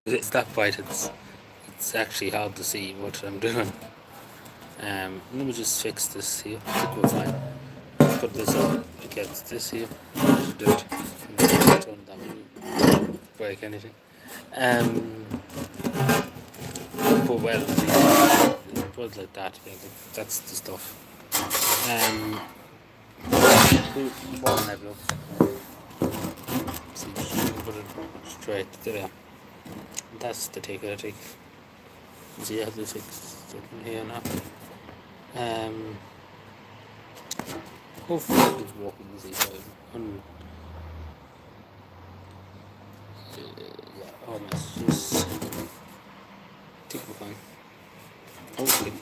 It's that bright. It's actually hard to see what I'm doing. Let me just fix this here. I think we're fine. Put this up against this here. Should do it. Don't break anything. Um, but well, it was like that. I think that's the stuff. One level up. See, put it straight there. That's the take I take. See how this fix it in here now. Um, hopefully it's walking easy. So yeah, almost. Just take my fine. Hopefully.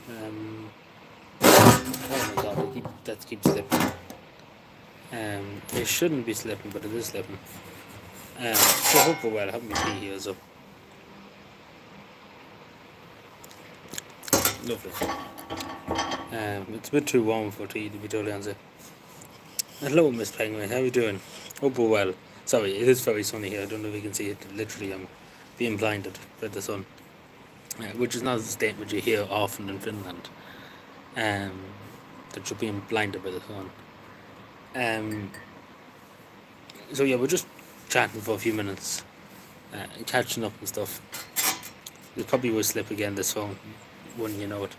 Oh my god, that keeps slipping. It shouldn't be slipping, but it is slipping. So hopefully, well, I have my tea here, so lovely. It's a bit too warm for tea, to be totally honest. Hello, Miss Penguin. How are you doing? Hope we're well. Sorry, it is very sunny here. I don't know if you can see it. Literally, I'm being blinded by the sun, which is not a statement you hear often in Finland. That you're being blinded by the sun. So yeah, we're just chatting for a few minutes, catching up and stuff. It probably will slip again this phone, wouldn't you know it?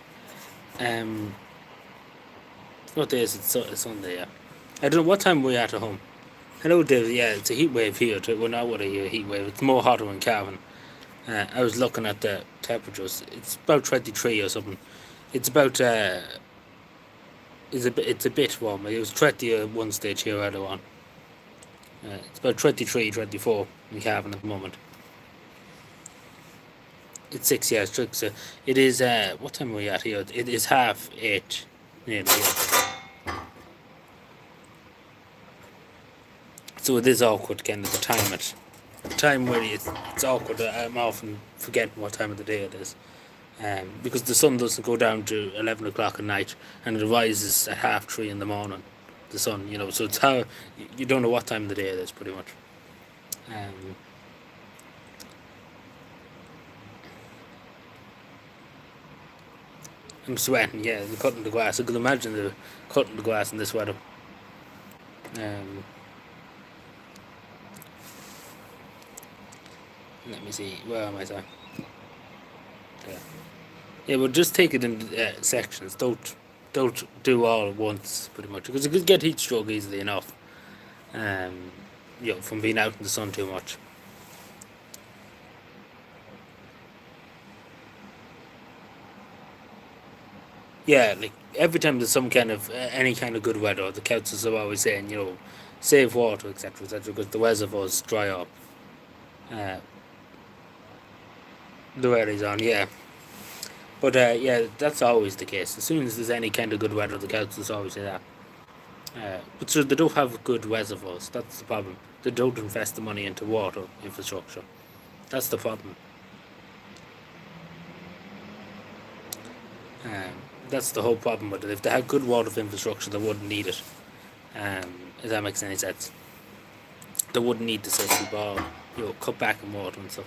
What day is it? It's Sunday, yeah. I don't know what time we're at home. Hello, Dave. Yeah, it's a heat wave here. We're not with a heat wave. It's more hotter in Cavan. I was looking at the temperatures. It's about 23 or something. It's about it's a bit warmer. It was 30 at one stage here earlier on. It's about 23, 24 in Cavan at the moment. It's 6 years. So it is. What time are we at here? It is 8:30. Nearly. Yeah. So it is awkward, kind of the time it. The time where it's awkward. I'm often forgetting what time of the day it is. Because the sun doesn't go down to 11 o'clock at night, and it rises at 3:30 in the morning. The sun, so it's how you don't know what time of the day it is, pretty much. I'm sweating, yeah, and cutting the grass. I can imagine cutting the grass in this weather. Um, Let me see, where am I, sorry? Yeah. Yeah, but just take it in sections. Don't do all at once, pretty much, because you could get heat stroke easily enough. Um, from being out in the sun too much. Yeah, like every time there's some kind of any kind of good weather, the councils are always saying, save water, etc., etc., because the reservoirs dry up. Uh, the weather is on, yeah. But yeah, that's always the case. As soon as there's any kind of good weather, the councils always say that. But so they don't have good reservoirs. That's the problem. They don't invest the money into water infrastructure. That's the problem. Um, that's the whole problem with it. If they had good water infrastructure, they wouldn't need it. If that makes any sense. They wouldn't need to say to people, cut back on water and stuff.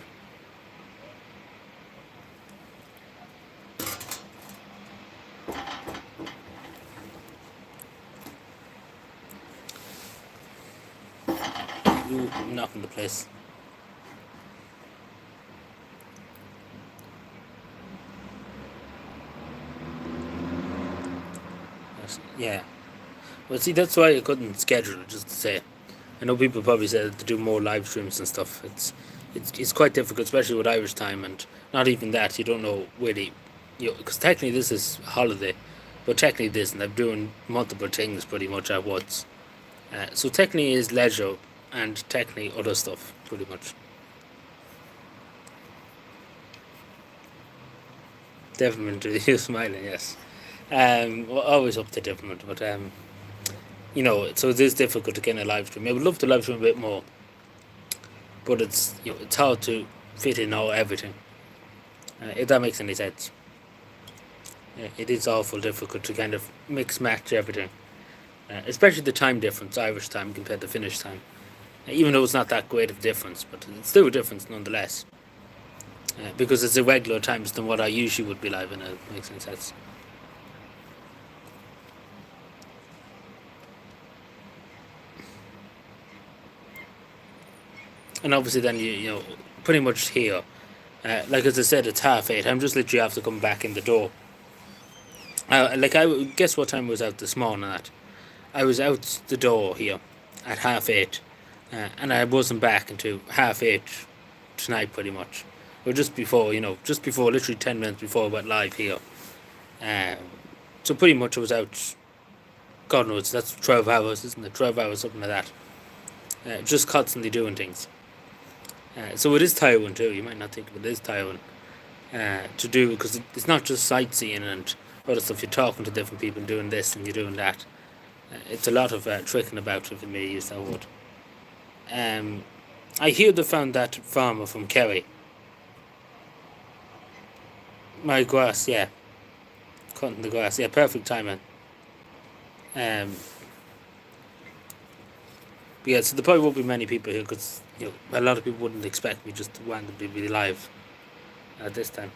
You knocking the place. Yeah. Well, see, that's why I couldn't schedule it, just to say. I know people probably said to do more live streams and stuff. It's quite difficult, especially with Irish time, and not even that. You don't know really, because technically this is holiday, but technically this, and I'm doing multiple things pretty much at once. So technically is leisure, and technically other stuff, pretty much. Development, you're smiling, yes. Always up to development, but so it is difficult to get a live stream. I would love to live stream a bit more, but it's hard to fit in all everything. If that makes any sense. Yeah, it is awful difficult to kind of mix match everything, especially the time difference, Irish time compared to Finnish time. Even though it's not that great of a difference, but it's still a difference nonetheless. because it's irregular times than what I usually would be live in. It makes any sense. And obviously, then you know, pretty much here. Like as I said, it's 8:30. I'm just literally have to come back in the door. Like I guess what time I was out this morning at. I was out the door here at 8:30, and I wasn't back until 8:30 tonight, pretty much, or just before, just before, literally 10 minutes before I went live here. Um, so pretty much I was out. God knows that's 12 hours, isn't it? 12 hours, something like that. Just constantly doing things. So it is tiring too. You might not think of it is tiring to do, because it's not just sightseeing and other stuff. You're talking to different people, doing this and you're doing that. It's a lot of tricking about, if it may use that word. I hear they found that farmer from Kerry. My grass, yeah. Cutting the grass, yeah, perfect timing. Um, but yeah, so there probably won't be many people here, because a lot of people wouldn't expect me just to randomly be live at this time.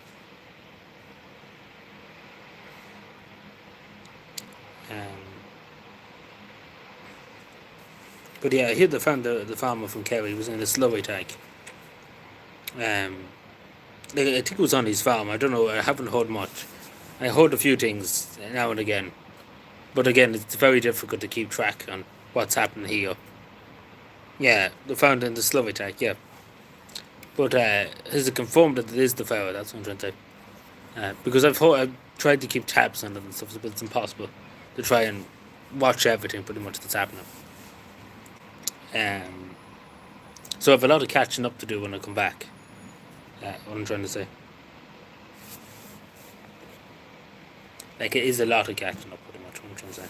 Um, but yeah, I hear they found the farmer from Kerry was in a slurry tank. Um, I think it was on his farm. I don't know. I haven't heard much. I heard a few things now and again, but again, it's very difficult to keep track on what's happening here. Yeah, they found in the slurry tank. Yeah, but is it confirmed that it is the pharaoh? That's what I'm trying to say. Because I've tried to keep tabs on it and stuff, but it's impossible to try and watch everything pretty much that's happening. Um, so I have a lot of catching up to do when I come back. What I'm trying to say, like it is a lot of catching up, pretty much. What I'm trying to say.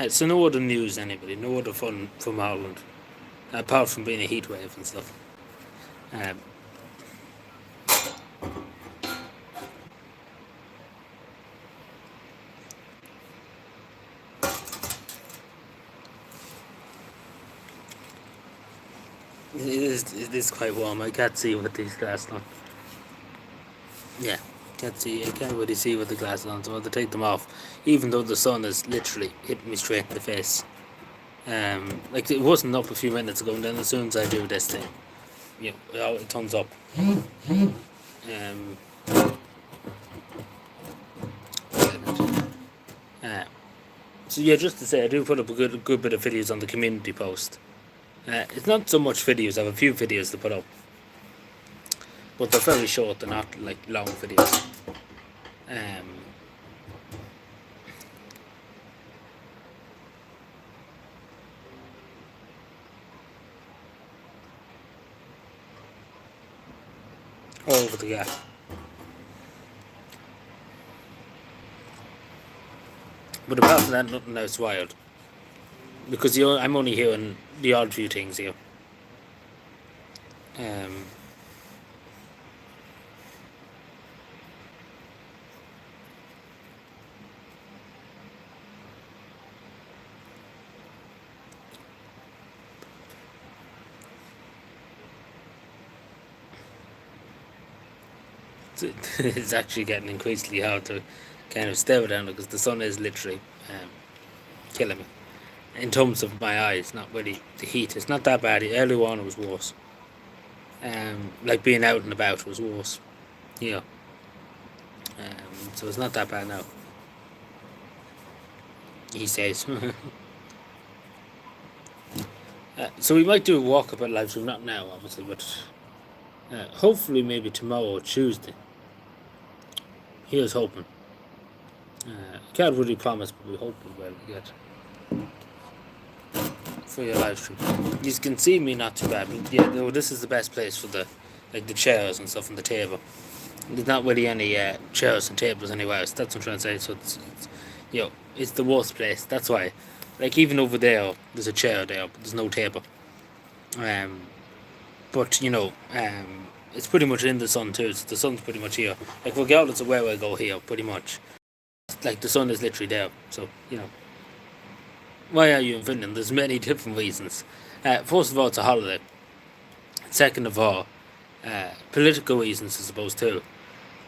So no other news, anybody? No other fun from Ireland, apart from being a heat wave and stuff. Um, it is quite warm. I can't see with these glasses on. Yeah, can't see. I can't really see with the glasses on, so I have to take them off. Even though the sun is literally hitting me straight in the face. Like it wasn't up a few minutes ago, and then as soon as I do this thing, it turns up. Um, uh, so yeah, just to say, I do put up a good bit of videos on the community post. It's not so much videos. I have a few videos to put up, but they're very short. They're not like long videos. Um, all over the gap. But apart from that, nothing else wild. Because I'm only hearing the odd few things here. Um, it's actually getting increasingly hard to kind of stare down, because the sun is literally killing me. In terms of my eyes, not really the heat. It's not that bad. Early on, it was worse. Like being out and about was worse. Yeah. So it's not that bad now. He says. So we might do a walk up at live stream, not now, obviously, but hopefully maybe tomorrow or Tuesday. Here's hoping. Can't really promise, but we hope we will get for your live stream. You can see me not too bad. But yeah, no, this is the best place for the chairs and stuff and the table. There's not really any chairs and tables anywhere else. That's what I'm trying to say. So it's the worst place. That's why. Like even over there, there's a chair there, but there's no table. But it's pretty much in the sun too. So the sun's pretty much here. Like regardless of where I go here, pretty much. Like the sun is literally there. So Why are you in Finland? There's many different reasons. First of all, it's a holiday. Second of all, political reasons, I suppose, too.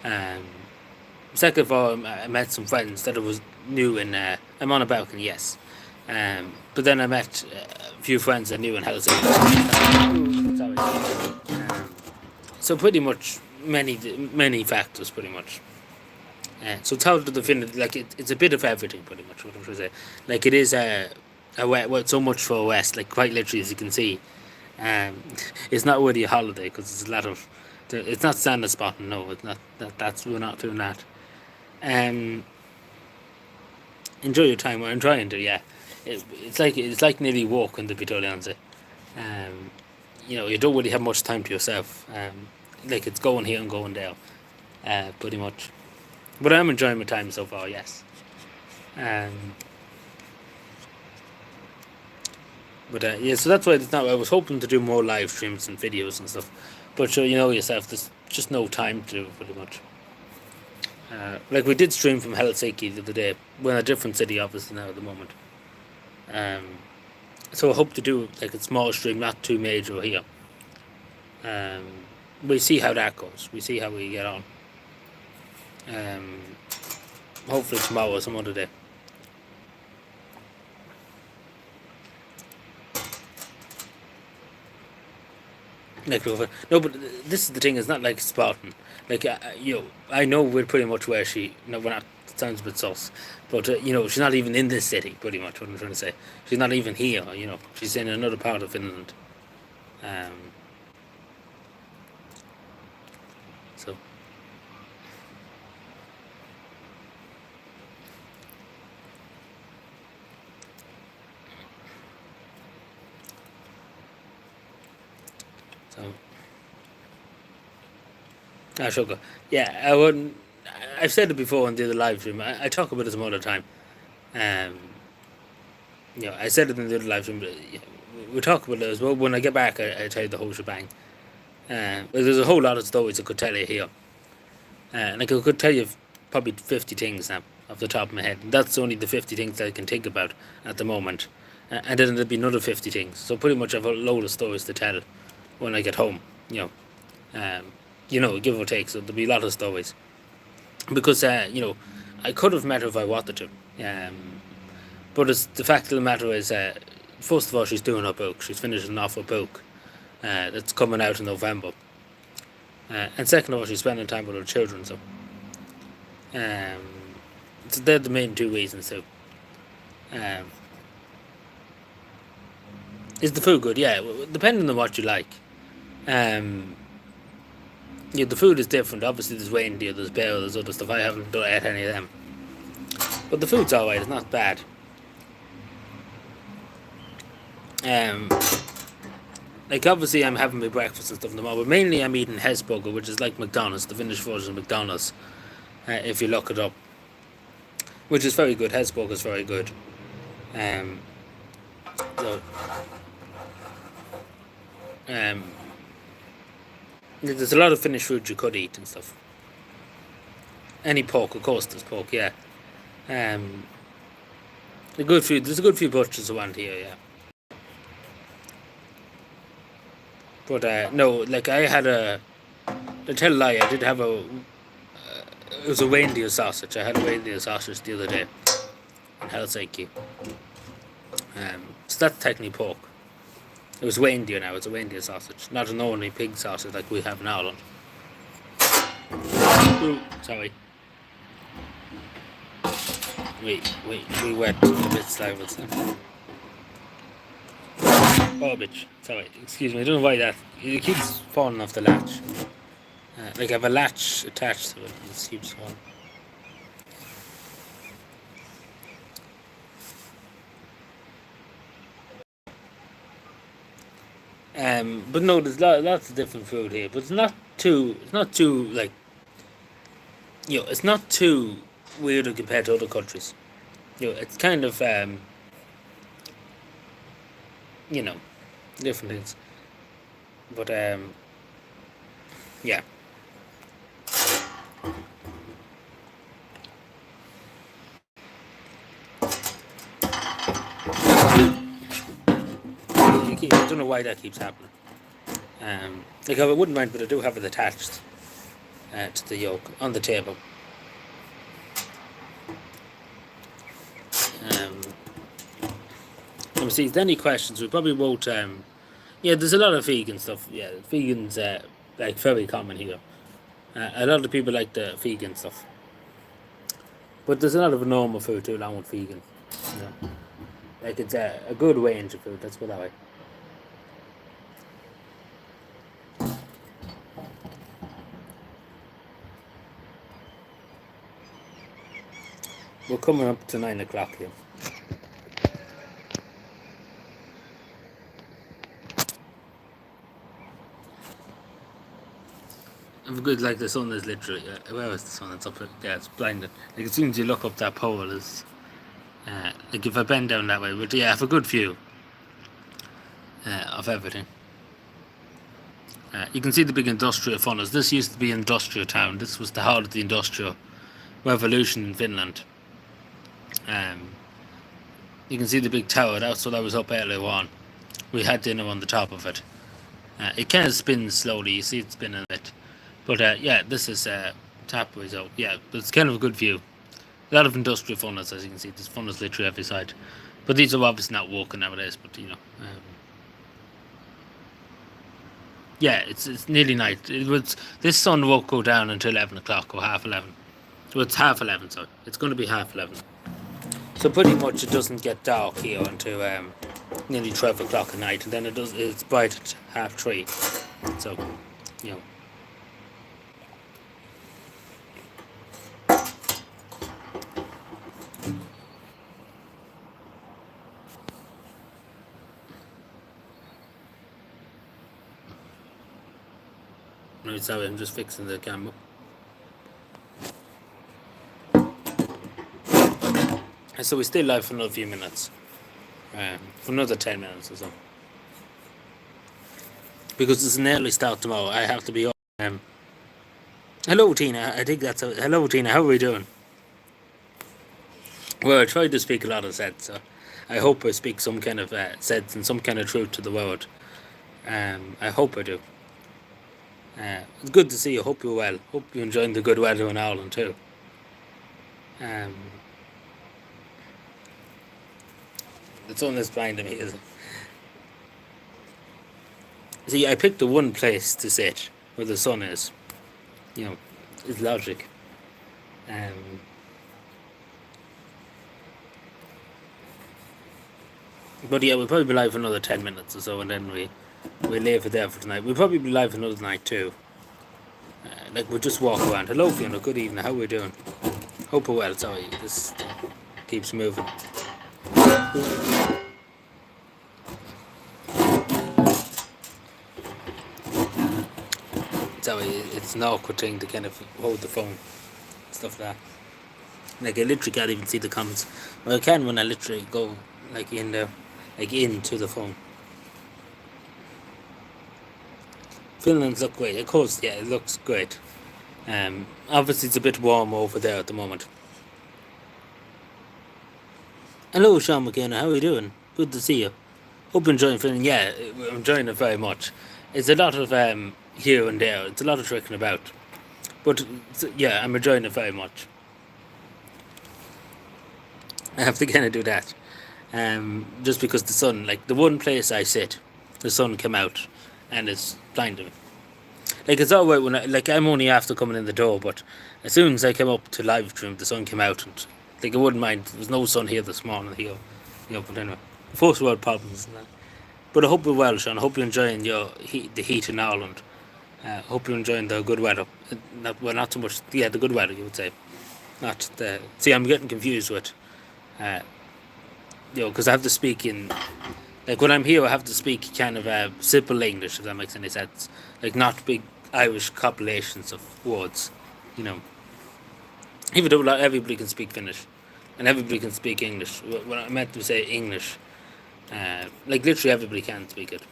Um, Second of all, I met some friends that I was new in. I'm on a balcony, yes. But then I met a few friends I knew in Helsinki. Sorry. So pretty much many factors, pretty much. So it's hard to define it. Like it's a bit of everything, pretty much. What I'm trying to say, like it is well, so much for a West. Like quite literally, as you can see, um, it's not really a holiday because it's a lot of. It's not standard spotting. No, it's not. That's we're not doing that. Um, Enjoy your time. I'm trying to. Yeah, it's like nearly walking to be totally honest. Um, you don't really have much time to yourself. Like it's going here and going there, pretty much. But I'm enjoying my time so far. Yes. Um, but yeah, so that's why it's not. I was hoping to do more live streams and videos and stuff, but sure, you know yourself. There's just no time to do it, pretty much. Like we did stream from Helsinki the other day. We're in a different city, obviously now at the moment. Um, so I hope to do like a small stream, not too major here. Um, we see how that goes. We see how we get on. Um, Hopefully tomorrow or some other day. Like no, but this is the thing. It's not like Spartan. Like I know we're pretty much where she. No, we're not. It sounds a bit sus, but she's not even in this city. Pretty much what I'm trying to say. She's not even here. She's in another part of Finland. Um. So. So. Sugar. Yeah, I wouldn't. I've said it before on the other live stream. I talk about it some other time. Um. I said it in the other live stream. But, we talk about it as well. When I get back, I tell you the whole shebang. But there's a whole lot of stories I could tell you here. And I could tell you probably 50 things now off the top of my head. That's only the 50 things I can think about at the moment. And then there'll be another 50 things. So pretty much I have a load of stories to tell when I get home. Give or take. So there'll be a lot of stories. Because, I could have met her if I wanted to. But the fact of the matter is, first of all, she's doing her book. She's finishing off her book. That's coming out in November. And second of all, she's spending time with her children. Um, so they're the main two reasons. So, is the food good? Yeah, depending on what you like. Um, the food is different. Obviously, there's reindeer, there's bear, there's other stuff. I haven't ate any of them, but the food's alright. It's not bad. Um, like obviously, I'm having my breakfast and stuff in the morning, but mainly I'm eating Hesburger, which is like McDonald's, the Finnish version of McDonald's. If you look it up, which is very good. Hesburger is very good. Um, so, um, there's a lot of Finnish food you could eat and stuff. Any pork, of course, there's pork. Yeah. Um, the good food. There's a good few butchers around here. Yeah. But no, like I had to tell a lie, I did have it was a reindeer sausage. I had a reindeer sausage the other day in Helsinki. So that's technically pork. It was reindeer now. It's a reindeer sausage, not an ordinary pig sausage like we have in Ireland. Ooh, sorry. We wet a bit sliver. Oh, bitch. Sorry, excuse me. I don't know why that. It keeps falling off the latch. Like I have a latch attached to it. It keeps falling. But no, there's lots of different food here. But it's not too. It's not too like. It's not too weird compared to other countries. It's kind of you know, different things. But yeah. I don't know why that keeps happening. Like I wouldn't mind, but I do have it attached to the yolk on the table. Let me see. Is there any questions? We probably won't. Yeah, there's a lot of vegan stuff. Yeah, vegan's like very common here. A lot of people like the vegan stuff, but there's a lot of normal food too along with vegan. You know? Like it's a good range of food. That's what I like. We're coming up to 9 o'clock here. I'm good. Like the sun is literally. Where is the sun? It's up. Yeah, it's blinding. Like as soon as you look up that pole, is like if I bend down that way, but yeah, I have a good view of everything. You can see the big industrial funnels. This used to be industrial town. This was the heart of the industrial revolution in Finland. You can see the big tower. That's what I was up earlier on. We had dinner on the top of it. It kind of spins slowly. You see it spinning a bit. But yeah, this is Tapways out. Yeah, but it's kind of a good view. A lot of industrial funnels, as you can see. There's funnels literally every side. But these are obviously not working nowadays. But you know, yeah, it's nearly night. This sun won't go down until 11 o'clock or half 11. Well, it's half 11. Sorry, it's going to be half 11. So pretty much it doesn't get dark here until nearly 12 o'clock at night, and then it's bright at 3:30. So, you know. No, sorry, I'm just fixing the camera. So we stay live for another few minutes. For another 10 minutes or so. Because it's an early start tomorrow, I have to be up. Hello Tina, I think that's hello Tina, how are we doing? Well, I try to speak a lot of sense, so I hope I speak some kind of sense and some kind of truth to the world. I hope I do. It's good to see you, hope you're well. Hope you're enjoying the good weather in Ireland too. The sun is blinding me, is it? See, I picked the one place to sit where the sun is. You know, it's logic. But yeah, we'll probably be live for another 10 minutes or so, and then we'll leave it there for tonight. We'll probably be live for another night too. Like we'll just walk around. Hello Fiona, good evening, how are we doing? Hope we're well, sorry, this keeps moving. Sorry, it's an awkward thing to kind of hold the phone, stuff like that. Like I literally can't even see the comments. Well, I can when I literally go like in there, like into the phone. Finland's look great, of course. Yeah, it looks great. Obviously it's a bit warm over there at the moment. Hello, Sean McKenna. How are you doing? Good to see you. Hope you're enjoying Finland. Yeah, I'm enjoying it very much. It's a lot of here and there. It's a lot of tricking about. But yeah, I'm enjoying it very much. I have to kind of do that. Just because the sun, like the one place I sit, the sun came out and it's blinding me. Like it's alright when I'm only after coming in the door, but as soon as I came up to live stream, the sun came out and like I wouldn't mind. There was no sun here this morning here, you know. But anyway, first world problems and that. But I hope you're well, Sean. I hope you're enjoying the heat in Ireland. Hope you're enjoying the good weather. Not so much. Yeah, the good weather, you would say. Not the. See, I'm getting confused with. You know, because I have to speak in. Like when I'm here, I have to speak kind of simple English, if that makes any sense. Like not big Irish compilations of words, you know. Even though not everybody can speak Finnish, and everybody can speak English. When I meant to say English, like literally everybody can speak it.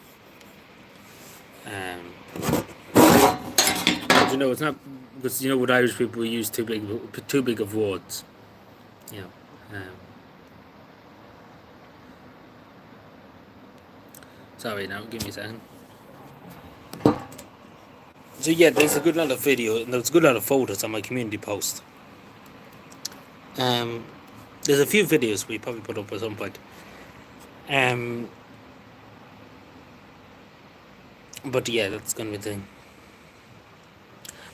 But you know, it's not because you know with Irish people we use too big of words, you know. Sorry now, give me a second. So yeah, there's a good lot of video and there's a good lot of photos on my community post. Um, there's a few videos we probably put up at some point. Um, but yeah, that's gonna be the thing.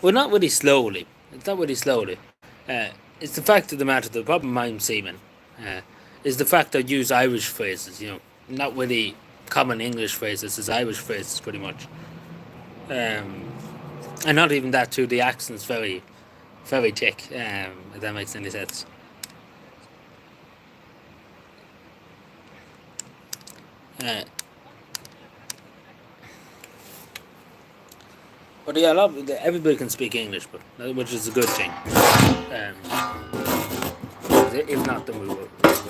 Well, not really slowly. It's not really slowly. Uh, it's the fact of the matter. The problem I'm seeing is the fact I use Irish phrases. Not really common English phrases. It's Irish phrases pretty much. Um, and not even that too. The accent's very, very thick. If that makes any sense. Uh, but yeah, everybody can speak English, but which is a good thing. If not, then we're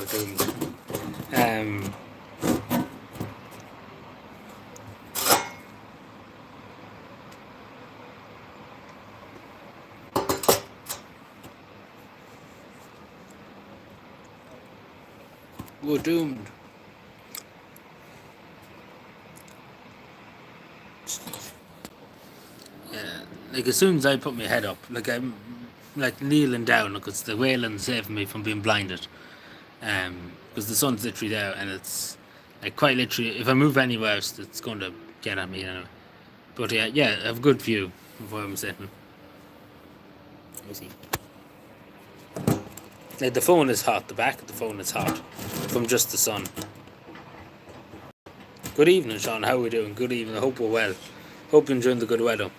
doomed. Um, we're doomed. Like as soon as I put my head up, like I'm like kneeling down because the railing saved me from being blinded. Because the sun's literally there and it's like quite literally. If I move anywhere else, it's going to get at me. But yeah, I have a good view of where I'm sitting. Let me see. Like the phone is hot. The back of the phone is hot from just the sun. Good evening, Sean. How are we doing? Good evening. I hope we're well. Hope you're enjoying the good weather.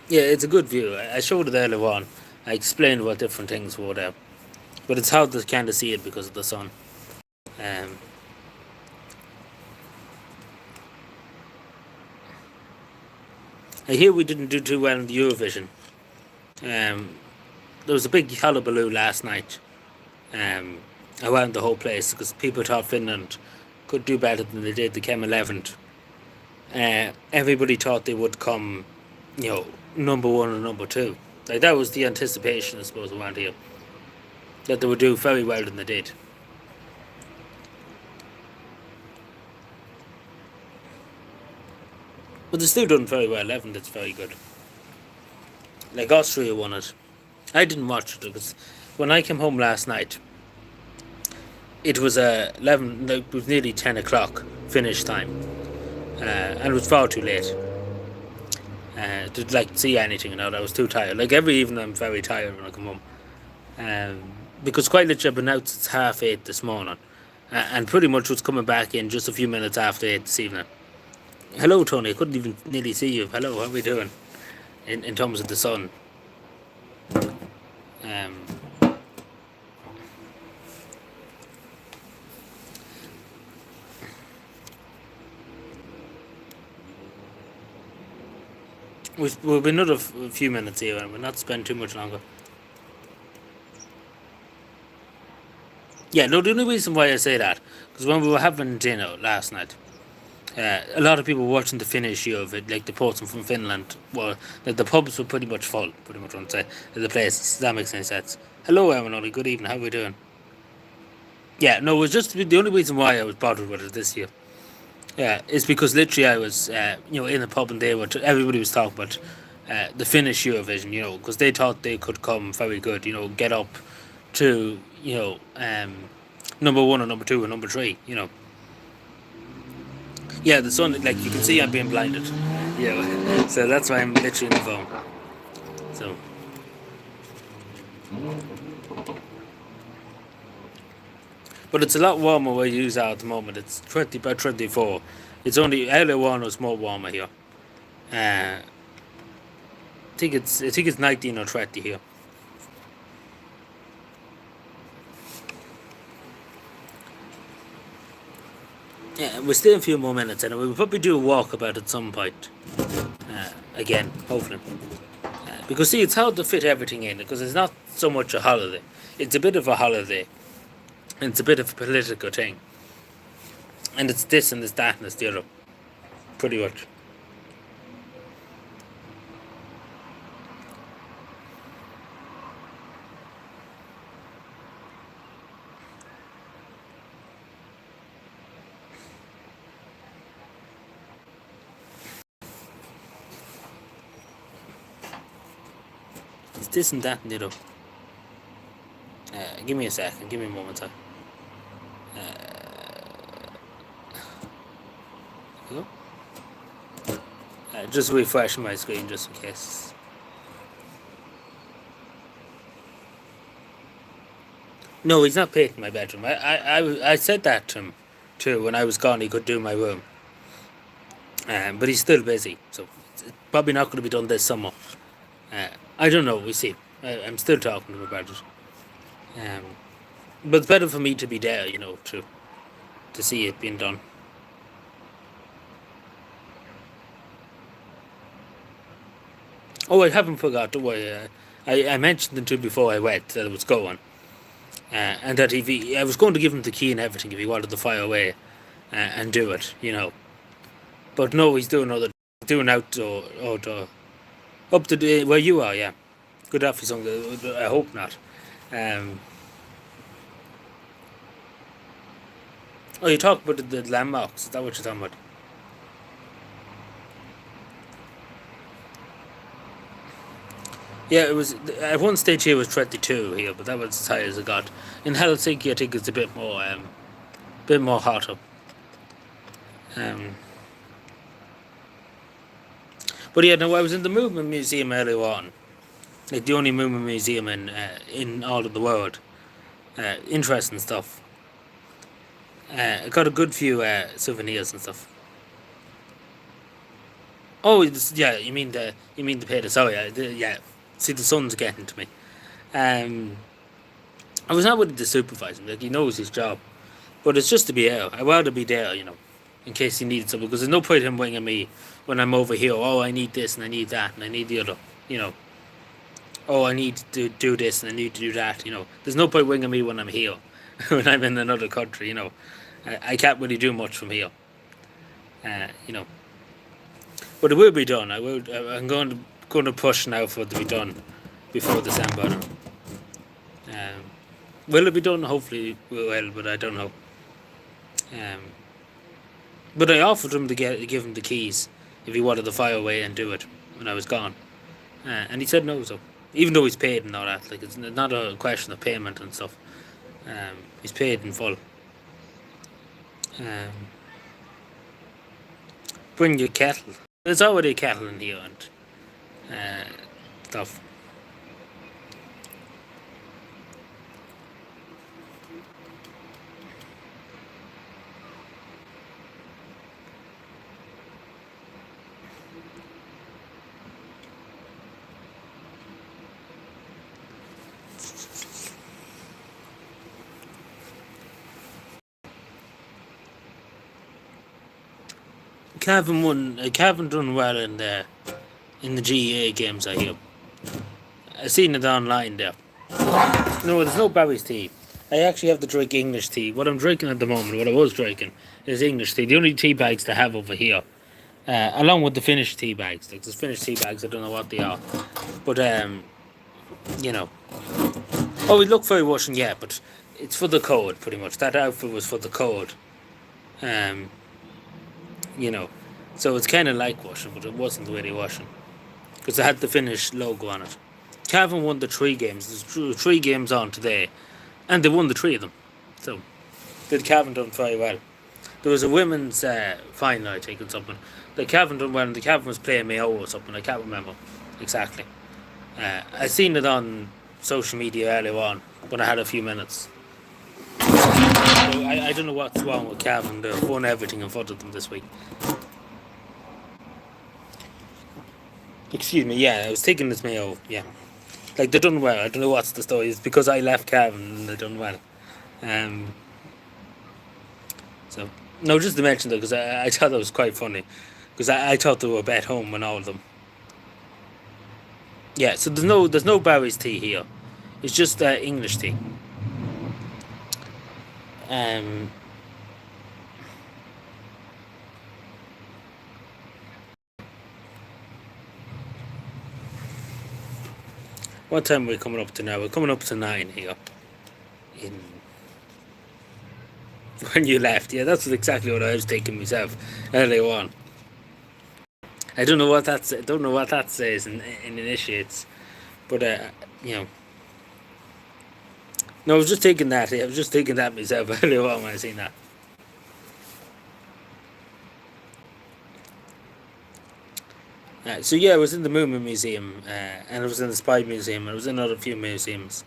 Yeah, it's a good view. I showed it earlier on. I explained what different things were there. But it's hard to kind of see it because of the sun. Um, I hear we didn't do too well in the Eurovision. There was a big hullabaloo last night around the whole place because people thought Finland could do better than they did. They came 11th. Everybody thought they would come, number one and number two. Like that was the anticipation, I suppose, around here, that they would do very well than they did. But they're still done very well. 11th, it's very good. Like Austria won it. I didn't watch it because when I came home last night, it was 11. Like, it was nearly 10 o'clock finish time, and it was far too late to like see anything. I was too tired. Like every evening, I'm very tired when I come home, because quite literally I've been out since 8:30 this morning, and pretty much was coming back in just a few minutes after 8 this evening. Hello, Tony. I couldn't even nearly see you. Hello, how are we doing? In terms of the sun. Um, we've been another few minutes here, and we'll not spend too much longer. Yeah, no, the only reason why I say that, because when we were having dinner last night, a lot of people were watching the finish here of it, like the person from Finland. Well, the pubs were pretty much full, pretty much, I would say, the places. That makes any sense. Hello, Emily. Good evening. How are we doing? Yeah, no, it was just the only reason why I was bothered with it this year. Yeah, it's because literally I was, in the pub and everybody was talking about the Finnish Eurovision, because they thought they could come very good, get up to, number one or number two or number three. Yeah, the sun, like you can see I'm being blinded. Yeah, so that's why I'm literally on the phone. So. But it's a lot warmer where you are at the moment. It's 20 by 24. It's only earlier on was more warmer here. I think it's 19 or 20 here. Yeah, we're still a few more minutes anyway. We'll probably do a walkabout at some point. Again, hopefully. Because see, it's hard to fit everything in because it's not so much a holiday. It's a bit of a holiday. And it's a bit of a political thing. And it's this and it's that and it's the other. Pretty much. this and that and the other. Give me a second. Give me a moment. Go. Just refreshing my screen just in case. No, he's not painting my bedroom. I said that to him too when I was gone. He could do my room, but he's still busy, so it's probably not going to be done this summer. I don't know. We see. I'm still talking to him about it. But it's better for me to be there, to see it being done. Oh, I haven't forgot. Don't worry. I mentioned it to him before I went that it was going, and that I was going to give him the key and everything if he wanted to fire away and do it, But no, he's doing outdoor, up to where you are. Yeah, good after song. I hope not. Oh, you talk about the landmarks. Is that what you're talking about? Yeah, it was at one stage here was 22 here, but that was as high as it got. In Helsinki, I think it's a bit more hotter. Um, but yeah, no, I was in the Movement Museum earlier on, like the only movement museum in all of the world. Interesting stuff. I got a good few souvenirs and stuff. Oh, yeah, you mean the Peter? Sorry, yeah. See, the sun's getting to me. Um, I was not willing to supervise him. Like he knows his job, but it's just to be there. I'd rather be there, in case he needs something. Because there's no point in him winging me when I'm over here. Oh, I need this and I need that and I need the other. Oh, I need to do this and I need to do that. There's no point winging me when I'm here, when I'm in another country. I can't really do much from here. Uh, you know, but it will be done. I will. I'm going to push now for it to be done before December. Um, will it be done? Hopefully, it will, but I don't know. Um, but I offered him to give him the keys if he wanted to fire away and do it when I was gone, and he said no. So even though he's paid and all that, like it's not a question of payment and stuff. He's paid in full. Um, bring your kettle. There's already a kettle in here and stuff. Cavan done well in the GEA games. I hear. I've seen it online there. No, there's no Barry's tea. I actually have to drink English tea. What I'm drinking at the moment, what I was drinking, is English tea. The only tea bags they have over here, along with the Finnish tea bags. Like there's Finnish tea bags, I don't know what they are, but you know. Oh, it looked very washing, yeah, but it's for the code pretty much. That outfit was for the code. Um, you know, so it's kind of like washing, but it wasn't really washing because it had the Finnish logo on it. Cavan won the 3 games. There's 3 games on today, and they won the 3 of them. So, did Cavan done very well. There was a women's final, I think, or something. The Cavan done well, and the Cavan was playing Mayo or something. I can't remember exactly. I seen it on social media earlier on when I had a few minutes. So I don't know what's wrong with Cavan. They've won everything in front of them this week. Excuse me, yeah, I was taking this Mayo, yeah. Like, they've done well. I don't know what's the story. It's because I left Cavan and they've done well. So, no, just to mention though, because I thought that was quite funny. Because I thought they were bet home on all of them. Yeah, so there's no Barry's tea here. It's just English tea. What time are we coming up to now? We're coming up to 9 here. In when you left, yeah, that's exactly what I was thinking myself earlier on. I don't know what that says in initiates, But you know, no, I was just thinking that. I was just thinking that myself earlier on when I seen that. So yeah, I was in the Moomin Museum, and I was in the Spy Museum, and I was in another few museums.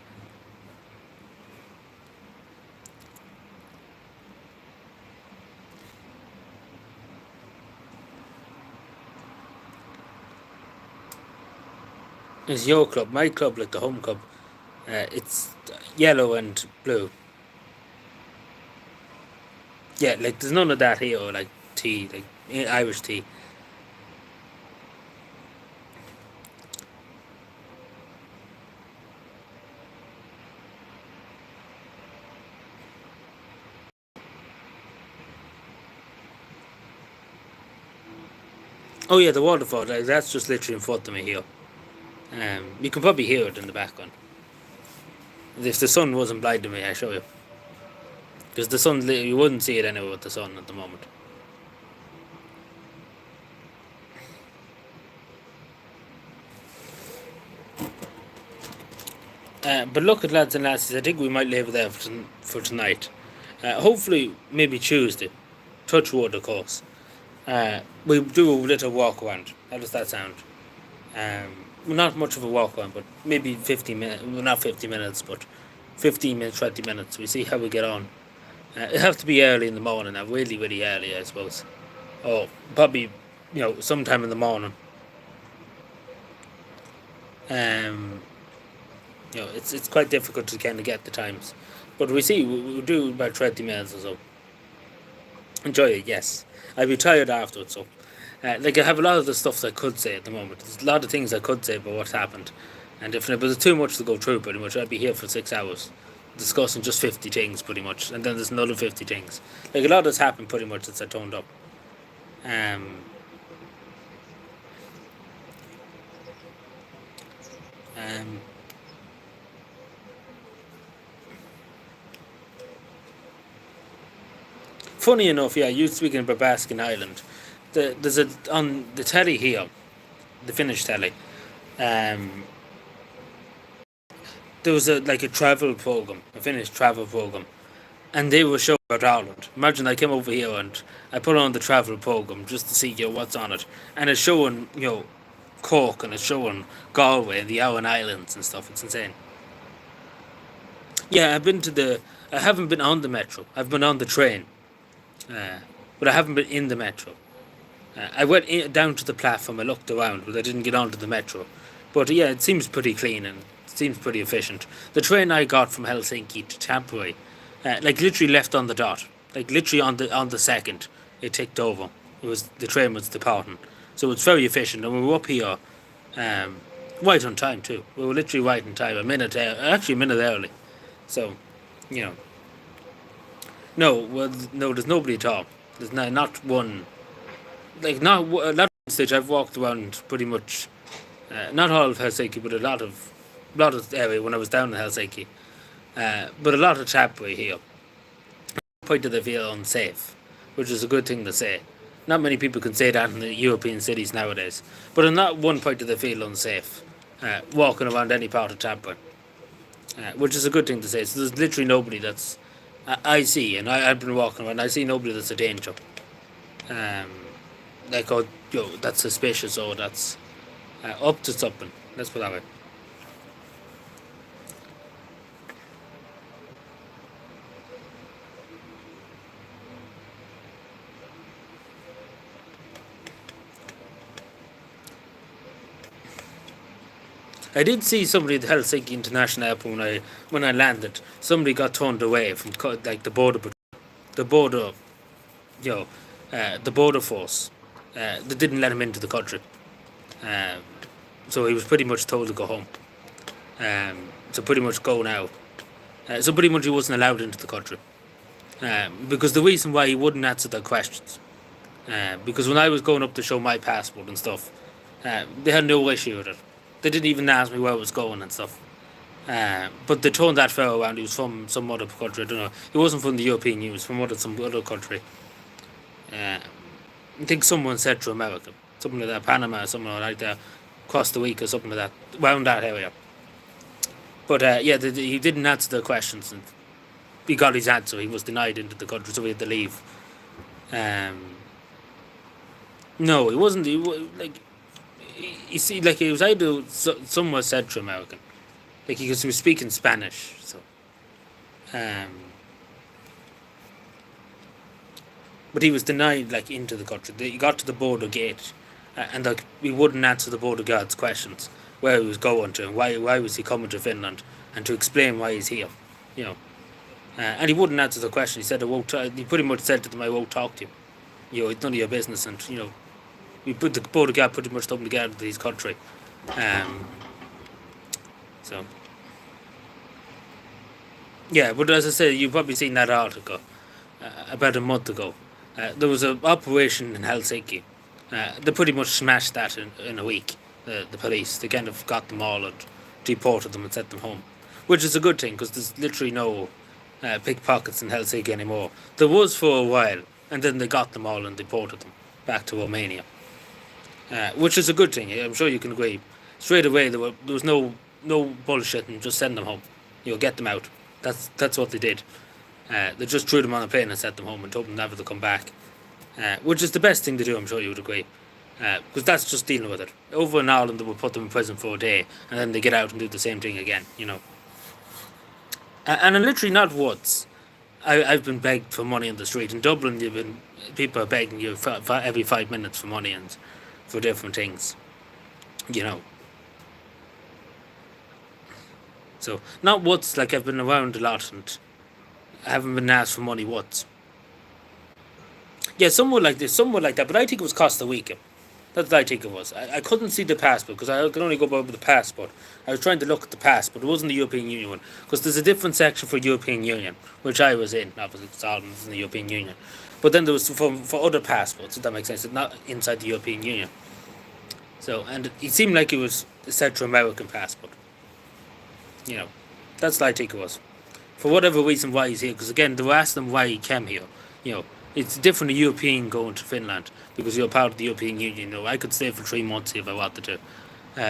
It's your club, my club, like the home club. It's yellow and blue. Yeah, like there's none of that here, or like tea, like Irish tea. Oh yeah, the waterfall. Like, that's just literally in front of me here. You can probably hear it in the background. If the sun wasn't blinding me, I show you. Because the sun, you wouldn't see it anyway with the sun at the moment. But look at lads and lasses, I think we might leave it there for tonight. Hopefully, maybe Tuesday. Touch wood, of course. We do a little walk around. How does that sound? Well, not much of a walk around, but maybe 50 minutes. Well, not 50 minutes, but 15 minutes, 20 minutes. We see how we get on. It have to be early in the morning, now, really, really early, I suppose. Or probably, sometime in the morning. Um, it's quite difficult to kind of get the times. But we see, we do about 20 minutes or so. Enjoy it, yes. I'd be tired afterwards, so. Like, I have a lot of the stuff I could say at the moment. There's a lot of things I could say about what's happened. And if it was too much to go through, pretty much, I'd be here for 6 hours discussing just 50 things, pretty much. And then there's another 50 things. Like, a lot has happened, pretty much, since I turned up. Um, um, Funny enough, yeah, you speaking about Baskin Island. There's a on the telly here, the Finnish telly. Um, there was a travel program, a Finnish travel program, and they were showing about Ireland. Imagine I came over here and I put on the travel program just to see what's on it, and it's showing Cork and it's showing Galway and the Aran Islands and stuff. It's insane. Yeah, I haven't been on the metro. I've been on the train, uh, but I haven't been in the metro. I went down to the platform. I looked around, but I didn't get onto the metro. But yeah, it seems pretty clean and it seems pretty efficient. The train I got from Helsinki to Tampere, like literally left on the dot, like literally on the second, it ticked over. The train was departing, so it's very efficient. And we were up here, um, right on time too. We were literally right on time, actually a minute early. So, you know, no, well, no, there's nobody at all. There's not one. Like not a lot of stage I've walked around pretty much, not all of Helsinki, but a lot of area when I was down in Helsinki. But a lot of Tapway here. Point that they feel unsafe, which is a good thing to say. Not many people can say that in the European cities nowadays. But on that one point, do they feel unsafe walking around any part of Tapway, which is a good thing to say. So there's literally nobody I see, and I've been walking around. I see nobody that's a danger. Um, like that's suspicious or that's up to something. Let's put it that way. I did see somebody at Helsinki International Airport when I landed. Somebody got turned away from like the border, you know, the border force. They didn't let him into the country, um, so he was pretty much told to go home. So pretty much go now. So pretty much he wasn't allowed into the country, because the reason why he wouldn't answer their questions. Because when I was going up to show my passport and stuff, they had no issue with it. They didn't even ask me where I was going and stuff. But they turned that fellow around. He was from some other country. I don't know. He wasn't from the European Union. He was from some other country. Uh, I think someone said to America, something like that, Panama, something like that, across the week or something like that, around that area. But he didn't answer the questions, and he got his answer. He was denied into the country, so he had to leave. Um, no, he wasn't. Like you see, like he was either somewhat Central American, like because he was speaking Spanish. So, um, but he was denied like into the country. He got to the border gate, and like he wouldn't answer the border guards' questions where he was going to, and why was he coming to Finland, and to explain why he's here, you know. And he wouldn't answer the question. He said, "I won't." He pretty much said to them, "I won't talk to you. You know, it's none of your business." And we put the border guard pretty much told him to get out of his country. Um, so yeah, but as I said, you've probably seen that article about a month ago. There was an operation in Helsinki. They pretty much smashed that in a week. The police, they kind of got them all and deported them and sent them home, which is a good thing because there's literally no pickpockets in Helsinki anymore. There was for a while, and then they got them all and deported them back to Romania, which is a good thing. I'm sure you can agree. Straight away, there was no bullshit and just send them home. Get them out. That's what they did. They just threw them on a plane and sent them home and told them never to come back, which is the best thing to do. I'm sure you would agree, because that's just dealing with it. Over in Ireland, they would put them in prison for a day and then they get out and do the same thing again. And literally not once. I've been begged for money in the street. In Dublin, people are begging you for every 5 minutes for money and for different things. So not once. Like I've been around a lot and I haven't been asked for money once. Yeah, somewhere like this, somewhere like that. But I think it was Costa Rica. That's what I think it was. I couldn't see the passport because I could only go by the passport. I was trying to look at the passport. It wasn't the European Union one because there's a different section for European Union, which I was in. Obviously, because Ireland was in the European Union. But then there was for other passports, if that makes sense. It's not inside the European Union. So, and it seemed like it was a Central American passport. You know, that's what I think it was. For whatever reason why he's here, because again, they were asking him why he came here. You know, it's different to European going to Finland because you're part of the European Union. I could stay for 3 months if I wanted to,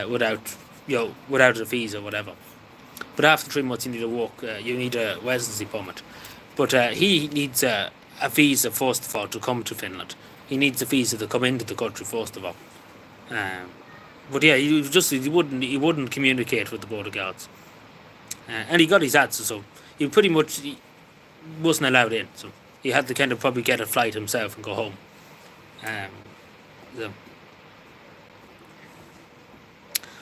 without a visa or whatever. But after 3 months, you need to work. You need a residency permit. But he needs a visa first of all to come to Finland. He needs a visa to come into the country first of all. But yeah, he wouldn't communicate with the border guards, and he got his answer. So he pretty much wasn't allowed in. So he had to kind of probably get a flight himself and go home. So,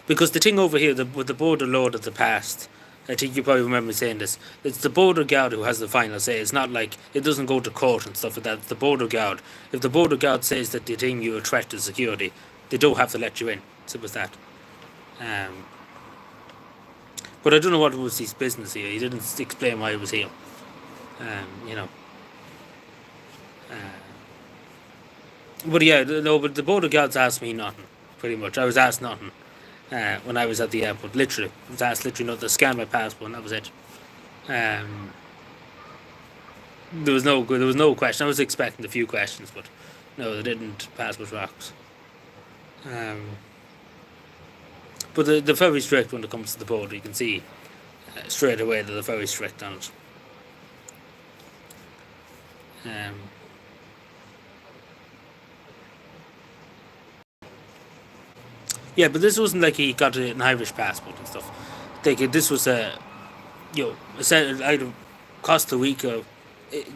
because the thing over here, with the border law of the past, I think you probably remember saying this. It's the border guard who has the final say. It's not like it doesn't go to court and stuff like that. It's the border guard. If the border guard says that they think you're a threat to security, they don't have to let you in. Simple as that. But I don't know what was his business here. He didn't explain why he was here. You know. But yeah, no. But the border guards asked me nothing. Pretty much, I was asked nothing when I was at the airport. Literally, I was asked literally not to scan my passport, and that was it. There was no question. I was expecting a few questions, but no, they didn't. Passport rocks. But they're very strict when it comes to the border. You can see straight away that they're very strict on it. Yeah, but this wasn't like he got an Irish passport and stuff. This was either Costa Rica,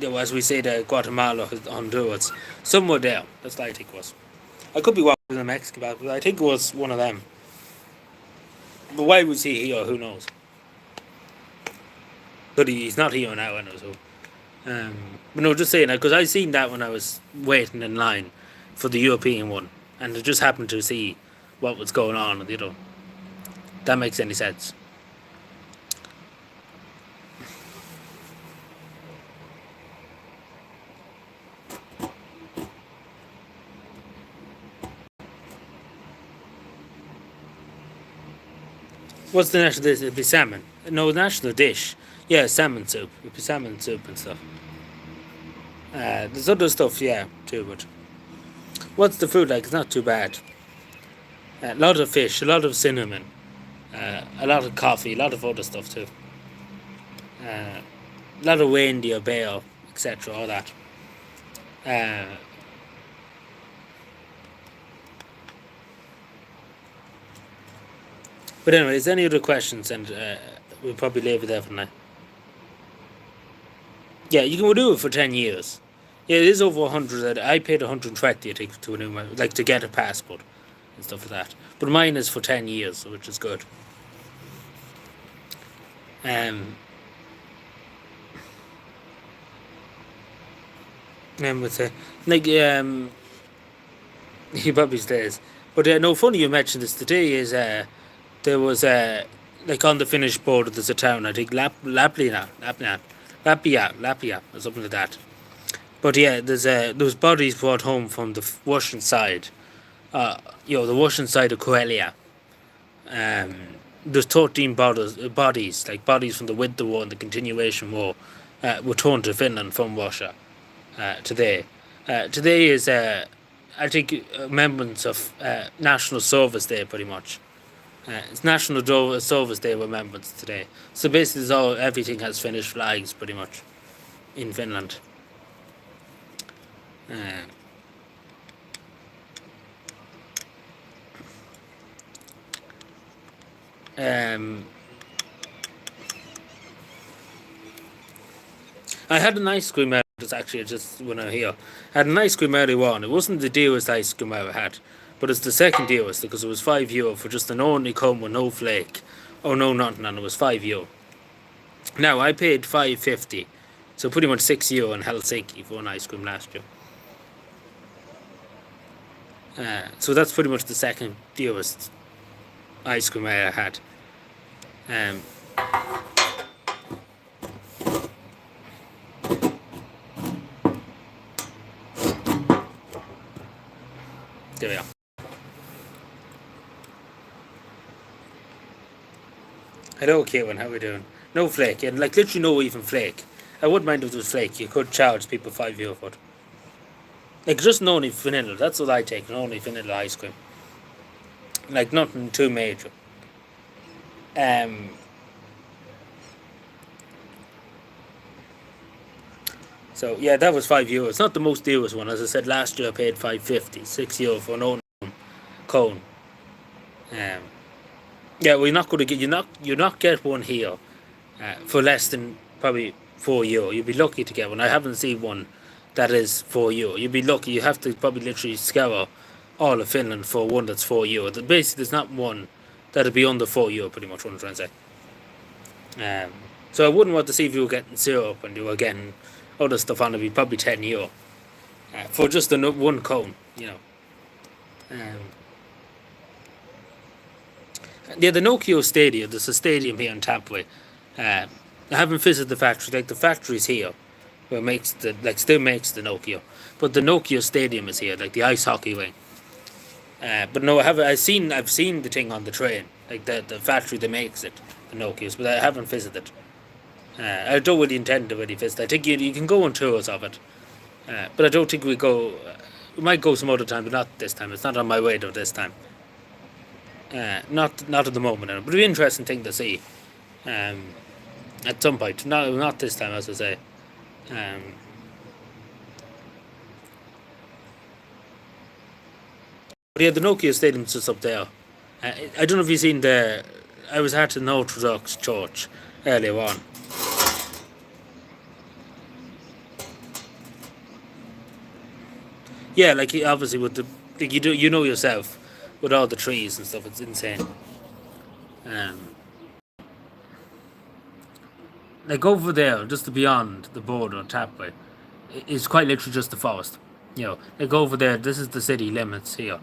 as we say, the Guatemala, Honduras, somewhere there. That's what I think it was. I could be wrong with the Mexican passport, but I think it was one of them. But why was he here? Who knows? But he's not here now, I know. So, but no, just saying that because I seen that when I was waiting in line for the European one, and I just happened to see what was going on. That makes any sense. What's the national dish? It'd be salmon. No, national dish. Yeah, salmon soup. It'd be salmon soup and stuff. There's other stuff, yeah, too, but what's the food like? It's not too bad. A lot of fish, a lot of cinnamon, A lot of coffee, a lot of other stuff too. A lot of reindeer, bear, etc. All that. Uh, but anyway, is there any other questions? And we'll probably leave it there for now. Yeah, you can do it for 10 years. Yeah, it is over 100. I paid 120, I think, to renew like to get a passport and stuff like that. But mine is for 10 years, which is good. Um, and with like he probably stays. But no, funny you mentioned this today is there was like on the Finnish border there's a town I think Lapia or something like that. But yeah, there's bodies brought home from the Russian side. The Russian side of Karelia. Um, there's 13 bodies, like bodies from the Winter War and the Continuation War, returned to Finland from Russia today. Today is, I think, remembrance of National Service Day, pretty much. It's National Service Day remembrance today. So basically, everything has Finnish flags, pretty much, in Finland. Uh, um, I had an ice cream actually just when I here. I had an ice cream earlier on. It wasn't the dearest ice cream I ever had, but it's the second dearest because it was €5 for just an ordinary cone with no flake. Oh no, nothing, and it was €5. Now I paid €5.50, so pretty much €6 in Helsinki for an ice cream last year. So that's pretty much the second dearest ice cream I had. Um, there we are. Hello, Kieran. How are we doing? No flake, and like literally no even flake. I wouldn't mind if there was flake. You could charge people €5 for it. Like just only vanilla. That's what I take. Only vanilla ice cream. Like nothing too major. Um. So yeah, that was €5. It's not the most dearest one. As I said last year, I paid €5.50, €6 for an own cone. Um. Yeah, we're not going to get you not get one here for less than probably €4. You'd be lucky to get one. I haven't seen one that is €4. You'd be lucky. You have to probably literally scour all of Finland for one that's €4. Basically, there's not one that'd be under €4. Pretty much, what I'm trying to say. So I wouldn't want to see if you were getting syrup and you were getting other stuff on it. It'd be probably €10 for just one cone. Yeah, the Nokia Stadium. There's a stadium here in Tampere. I haven't visited the factory. Like the factory's here, where it makes still makes the Nokia, but the Nokia Stadium is here, like the ice hockey ring. But no, I've seen the thing on the train, like the factory that makes it, the Nokias, but I haven't visited. I don't really intend to really visit. I think you can go on tours of it, but I don't think we go. We might go some other time, but not this time. It's not on my radar this time. Not at the moment, but it'd be an interesting thing to see. At some point, not this time, as I say. But yeah, the Nokia Stadium's just up there. I don't know if you've seen I was at an Orthodox church earlier on. Yeah, like obviously with you know yourself with all the trees and stuff, it's insane. Um, like over there, just beyond the border of Tapway, it's quite literally just the forest. Like over there, this is the city limits here,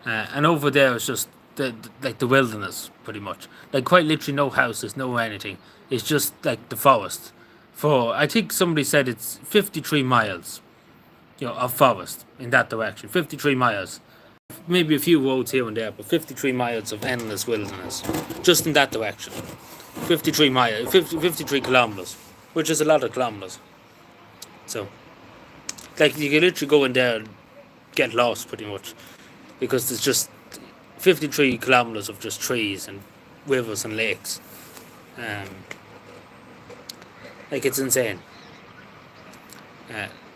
and over there is just like the wilderness, pretty much. Like quite literally, no houses, no anything. It's just like the forest. For I think somebody said it's 53 miles, of forest in that direction. 53 miles, maybe a few roads here and there, but 53 miles of endless wilderness, just in that direction. 53 kilometers, which is a lot of kilometers. So, like you can literally go in there and get lost pretty much, because there's just 53 kilometers of just trees and rivers and lakes. Like it's insane.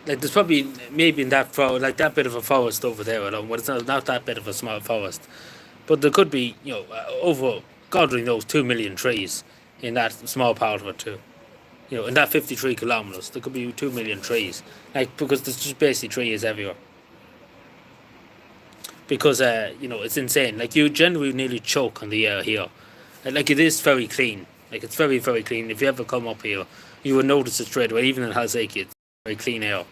Like there's probably maybe in that like that bit of a forest over there alone, but it's not that bit of a small forest. But there could be, over God only knows 2 million trees in that small part of it too. In that 53 kilometers, there could be 2 million trees. Like because there's just basically trees everywhere. Because it's insane. Like you generally nearly choke on the air here. Like it is very clean. Like it's very very clean. If you ever come up here, you would notice it straight away. Even in Helsinki, it's very clean air.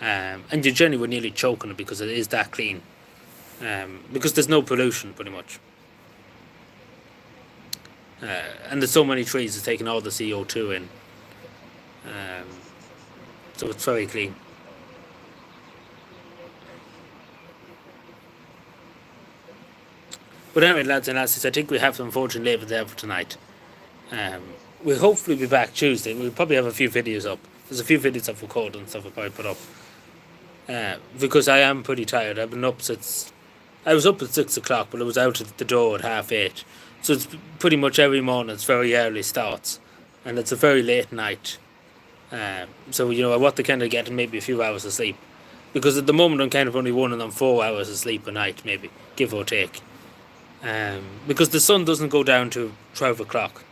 And you generally would nearly choke on it because it is that clean. Because there's no pollution pretty much. And there's so many trees, it's taking all the CO2 in. So it's very clean. But anyway, lads and lasses, I think we have some fortune label there for tonight. We'll hopefully be back Tuesday. We'll probably have a few videos up. There's a few videos I've recorded and stuff I'll probably put up. Because I am pretty tired. I've been up since... I was up at 6 o'clock, but I was out at the door at 8:30. So it's pretty much every morning. It's very early starts. And it's a very late night. So, I want to kind of get maybe a few hours of sleep. Because at the moment I'm kind of only running on 4 hours of sleep a night, maybe, give or take. Because the sun doesn't go down to 12 o'clock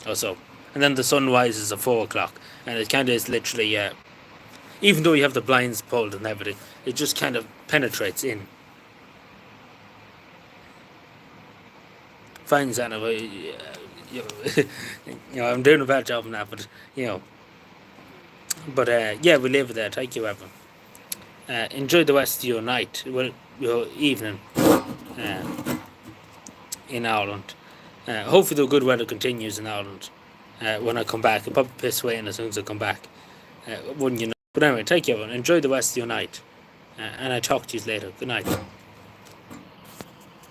or so. And then the sun rises at 4 o'clock. And it kind of is literally, even though you have the blinds pulled and everything, it just kind of penetrates in. Fine, Santa, I'm doing a bad job on that, but, But, yeah, we live there. Thank you, everyone. Enjoy the rest of your night, your evening in Ireland. Hopefully the good weather continues in Ireland when I come back. I'll probably piss away as soon as I come back. Wouldn't you know? But anyway, take care, everyone. Enjoy the rest of your night. And I talk to you later. Good night.